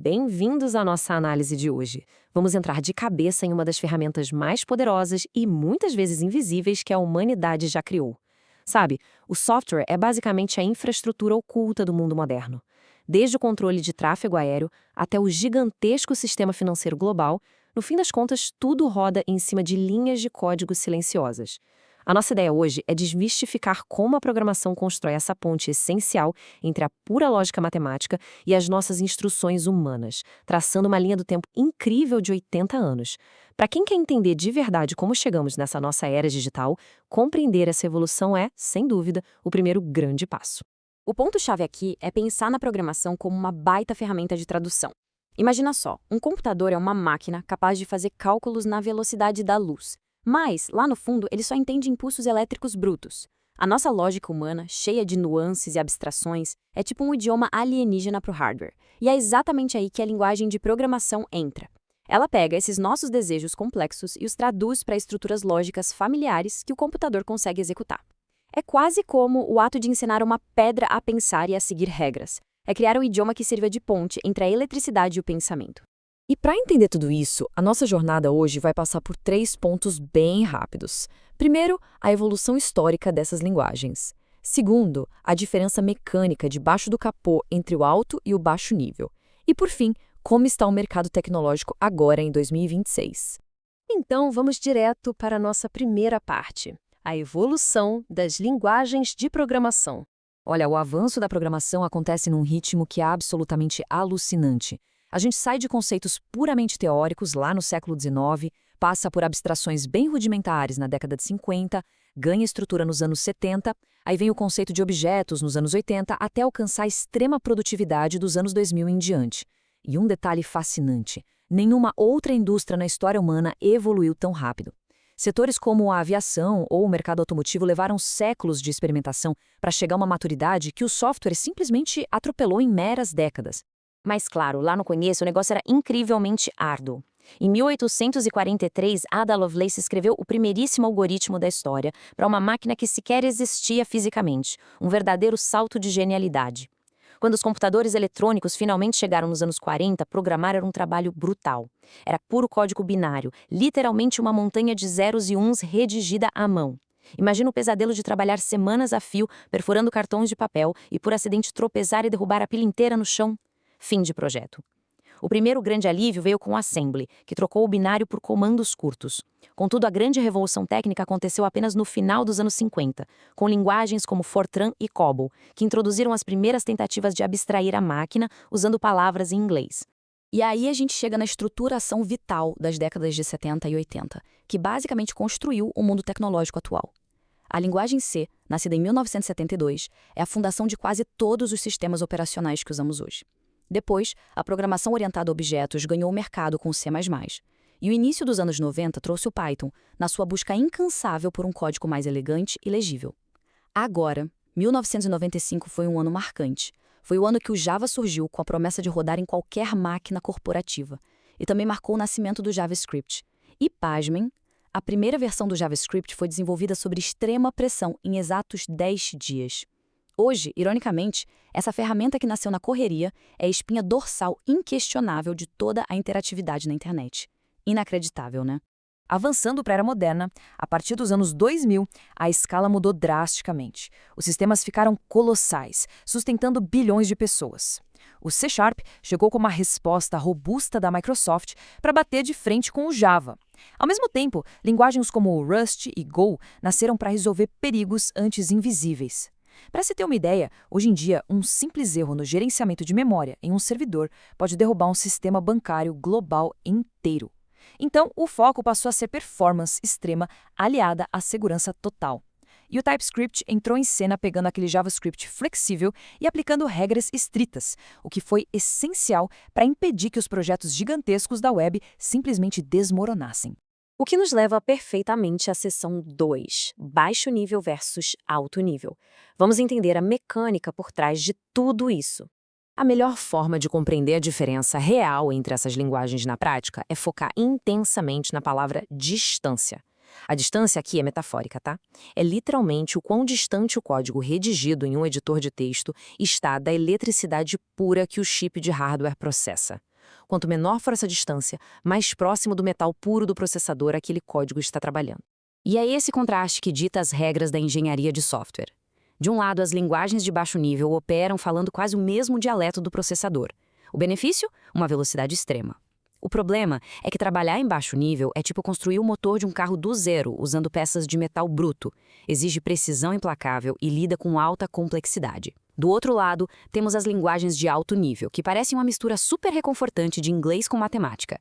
Bem-vindos à nossa análise de hoje. Vamos entrar de cabeça em uma das ferramentas mais poderosas e muitas vezes invisíveis que a humanidade já criou. Sabe, o software é basicamente a infraestrutura oculta do mundo moderno. Desde o controle de tráfego aéreo até o gigantesco sistema financeiro global, no fim das contas, tudo roda em cima de linhas de código silenciosas. A nossa ideia hoje é desmistificar como a programação constrói essa ponte essencial entre a pura lógica matemática e as nossas instruções humanas, traçando uma linha do tempo incrível de 80 anos. Para quem quer entender de verdade como chegamos nessa nossa era digital, compreender essa evolução é, sem dúvida, o primeiro grande passo. O ponto-chave aqui é pensar na programação como uma baita ferramenta de tradução. Imagina só, um computador é uma máquina capaz de fazer cálculos na velocidade da luz. Mas, lá no fundo, ele só entende impulsos elétricos brutos. A nossa lógica humana, cheia de nuances e abstrações, é tipo um idioma alienígena para o hardware. E é exatamente aí que a linguagem de programação entra. Ela pega esses nossos desejos complexos e os traduz para estruturas lógicas familiares que o computador consegue executar. É quase como o ato de ensinar uma pedra a pensar e a seguir regras. É criar um idioma que sirva de ponte entre a eletricidade e o pensamento. E para entender tudo isso, a nossa jornada hoje vai passar por 3 pontos bem rápidos. Primeiro, a evolução histórica dessas linguagens. Segundo, a diferença mecânica debaixo do capô entre o alto e o baixo nível. E por fim, como está o mercado tecnológico agora em 2026. Então, vamos direto para a nossa primeira parte, a evolução das linguagens de programação. Olha, o avanço da programação acontece num ritmo que é absolutamente alucinante. A gente sai de conceitos puramente teóricos lá no século XIX, passa por abstrações bem rudimentares na década de 50, ganha estrutura nos anos 70, aí vem o conceito de objetos nos anos 80, até alcançar a extrema produtividade dos anos 2000 em diante. E um detalhe fascinante, nenhuma outra indústria na história humana evoluiu tão rápido. Setores como a aviação ou o mercado automotivo levaram séculos de experimentação para chegar a uma maturidade que o software simplesmente atropelou em meras décadas. Mas claro, lá no começo o negócio era incrivelmente árduo. Em 1843, Ada Lovelace escreveu o primeiríssimo algoritmo da história para uma máquina que sequer existia fisicamente, um verdadeiro salto de genialidade. Quando os computadores eletrônicos finalmente chegaram nos anos 40, programar era um trabalho brutal. Era puro código binário, literalmente uma montanha de zeros e uns redigida à mão. Imagina o pesadelo de trabalhar semanas a fio, perfurando cartões de papel e por acidente tropeçar e derrubar a pilha inteira no chão. Fim de projeto. O primeiro grande alívio veio com o Assembly, que trocou o binário por comandos curtos. Contudo, a grande revolução técnica aconteceu apenas no final dos anos 50, com linguagens como Fortran e COBOL, que introduziram as primeiras tentativas de abstrair a máquina usando palavras em inglês. E aí a gente chega na estruturação vital das décadas de 70 e 80, que basicamente construiu o mundo tecnológico atual. A linguagem C, nascida em 1972, é a fundação de quase todos os sistemas operacionais que usamos hoje. Depois, a programação orientada a objetos ganhou o mercado com o C++. E o início dos anos 90 trouxe o Python, na sua busca incansável por um código mais elegante e legível. Agora, 1995 foi um ano marcante. Foi o ano que o Java surgiu com a promessa de rodar em qualquer máquina corporativa. E também marcou o nascimento do JavaScript. E, pasmem, a primeira versão do JavaScript foi desenvolvida sob extrema pressão em exatos 10 dias. Hoje, ironicamente, essa ferramenta que nasceu na correria é a espinha dorsal inquestionável de toda a interatividade na internet. Inacreditável, né? Avançando para a era moderna, a partir dos anos 2000, a escala mudou drasticamente. Os sistemas ficaram colossais, sustentando bilhões de pessoas. O C# chegou como uma resposta robusta da Microsoft para bater de frente com o Java. Ao mesmo tempo, linguagens como o Rust e Go nasceram para resolver perigos antes invisíveis. Para se ter uma ideia, hoje em dia, um simples erro no gerenciamento de memória em um servidor pode derrubar um sistema bancário global inteiro. Então, o foco passou a ser performance extrema aliada à segurança total. E o TypeScript entrou em cena pegando aquele JavaScript flexível e aplicando regras estritas, o que foi essencial para impedir que os projetos gigantescos da web simplesmente desmoronassem. O que nos leva perfeitamente à seção 2, baixo nível versus alto nível. Vamos entender a mecânica por trás de tudo isso. A melhor forma de compreender a diferença real entre essas linguagens na prática é focar intensamente na palavra distância. A distância aqui é metafórica, tá? É literalmente o quão distante o código redigido em um editor de texto está da eletricidade pura que o chip de hardware processa. Quanto menor for essa distância, mais próximo do metal puro do processador aquele código está trabalhando. E é esse contraste que dita as regras da engenharia de software. De um lado, as linguagens de baixo nível operam falando quase o mesmo dialeto do processador. O benefício? Uma velocidade extrema. O problema é que trabalhar em baixo nível é tipo construir o motor de um carro do zero, usando peças de metal bruto. Exige precisão implacável e lida com alta complexidade. Do outro lado, temos as linguagens de alto nível, que parecem uma mistura super reconfortante de inglês com matemática.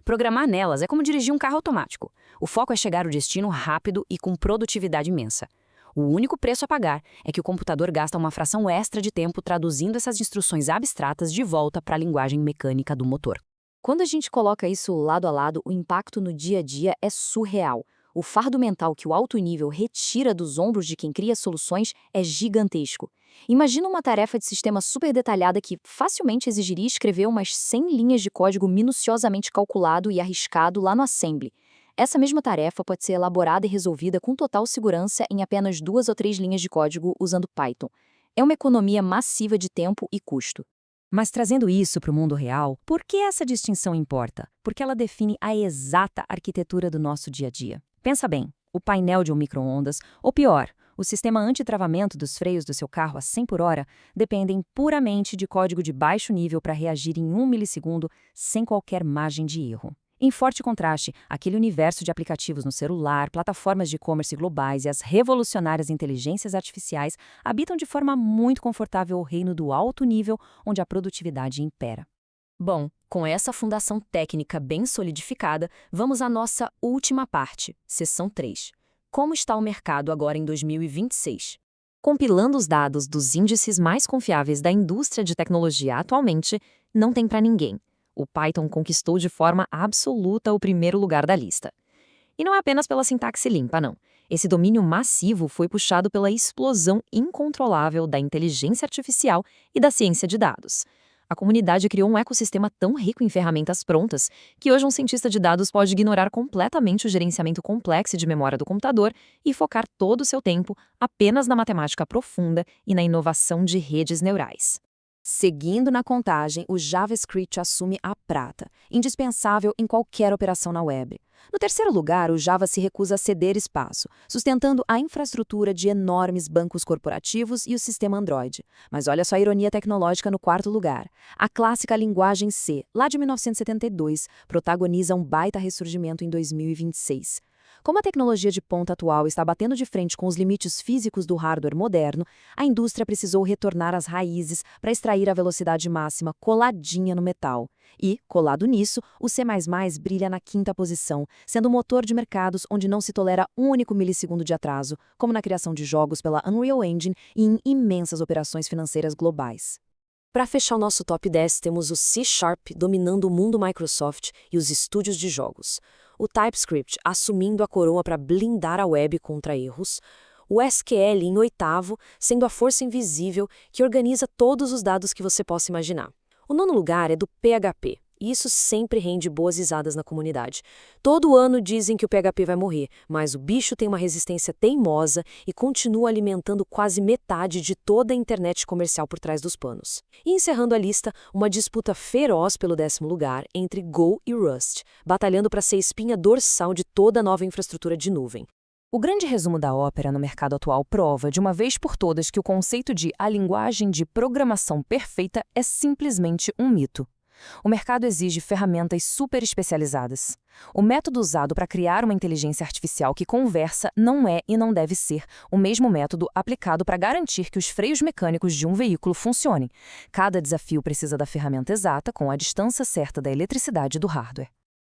Programar nelas é como dirigir um carro automático. O foco é chegar ao destino rápido e com produtividade imensa. O único preço a pagar é que o computador gasta uma fração extra de tempo traduzindo essas instruções abstratas de volta para a linguagem mecânica do motor. Quando a gente coloca isso lado a lado, o impacto no dia a dia é surreal. O fardo mental que o alto nível retira dos ombros de quem cria soluções é gigantesco. Imagina uma tarefa de sistema super detalhada que facilmente exigiria escrever umas 100 linhas de código minuciosamente calculado e arriscado lá no Assembly. Essa mesma tarefa pode ser elaborada e resolvida com total segurança em apenas 2 ou 3 linhas de código usando Python. É uma economia massiva de tempo e custo. Mas trazendo isso para o mundo real, por que essa distinção importa? Porque ela define a exata arquitetura do nosso dia a dia. Pensa bem, o painel de um micro-ondas, ou pior, o sistema antitravamento dos freios do seu carro a 100 por hora, dependem puramente de código de baixo nível para reagir em 1 milissegundo sem qualquer margem de erro. Em forte contraste, aquele universo de aplicativos no celular, plataformas de e-commerce globais e as revolucionárias inteligências artificiais habitam de forma muito confortável o reino do alto nível, onde a produtividade impera. Bom, com essa fundação técnica bem solidificada, vamos à nossa última parte, seção 3. Como está o mercado agora em 2026? Compilando os dados dos índices mais confiáveis da indústria de tecnologia atualmente, não tem para ninguém. O Python conquistou de forma absoluta o primeiro lugar da lista. E não é apenas pela sintaxe limpa, não. Esse domínio massivo foi puxado pela explosão incontrolável da inteligência artificial e da ciência de dados. A comunidade criou um ecossistema tão rico em ferramentas prontas que hoje um cientista de dados pode ignorar completamente o gerenciamento complexo de memória do computador e focar todo o seu tempo apenas na matemática profunda e na inovação de redes neurais. Seguindo na contagem, o JavaScript assume a prata, indispensável em qualquer operação na web. No terceiro lugar, o Java se recusa a ceder espaço, sustentando a infraestrutura de enormes bancos corporativos e o sistema Android. Mas olha só a ironia tecnológica no quarto lugar. A clássica linguagem C, lá de 1972, protagoniza um baita ressurgimento em 2026. Como a tecnologia de ponta atual está batendo de frente com os limites físicos do hardware moderno, a indústria precisou retornar às raízes para extrair a velocidade máxima coladinha no metal. E, colado nisso, o C++ brilha na quinta posição, sendo o motor de mercados onde não se tolera um único milissegundo de atraso, como na criação de jogos pela Unreal Engine e em imensas operações financeiras globais. Para fechar o nosso top 10, temos o C# dominando o mundo Microsoft e os estúdios de jogos. O TypeScript assumindo a coroa para blindar a web contra erros. O SQL em oitavo, sendo a força invisível que organiza todos os dados que você possa imaginar. O nono lugar é do PHP. E isso sempre rende boas risadas na comunidade. Todo ano dizem que o PHP vai morrer, mas o bicho tem uma resistência teimosa e continua alimentando quase metade de toda a internet comercial por trás dos panos. E encerrando a lista, uma disputa feroz pelo 10º lugar entre Go e Rust, batalhando para ser a espinha dorsal de toda a nova infraestrutura de nuvem. O grande resumo da ópera no mercado atual prova, de uma vez por todas, que o conceito de a linguagem de programação perfeita é simplesmente um mito. O mercado exige ferramentas super especializadas. O método usado para criar uma inteligência artificial que conversa não é e não deve ser o mesmo método aplicado para garantir que os freios mecânicos de um veículo funcionem. Cada desafio precisa da ferramenta exata com a distância certa da eletricidade do hardware.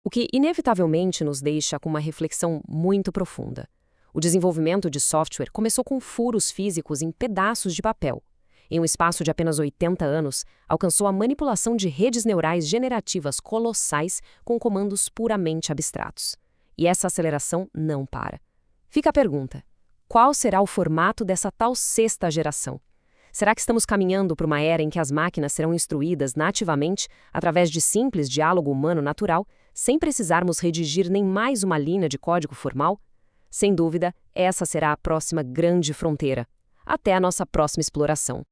O que inevitavelmente nos deixa com uma reflexão muito profunda. O desenvolvimento de software começou com furos físicos em pedaços de papel. Em um espaço de apenas 80 anos, alcançou a manipulação de redes neurais generativas colossais com comandos puramente abstratos. E essa aceleração não para. Fica a pergunta: qual será o formato dessa tal sexta geração? Será que estamos caminhando para uma era em que as máquinas serão instruídas nativamente através de simples diálogo humano natural, sem precisarmos redigir nem mais uma linha de código formal? Sem dúvida, essa será a próxima grande fronteira. Até a nossa próxima exploração.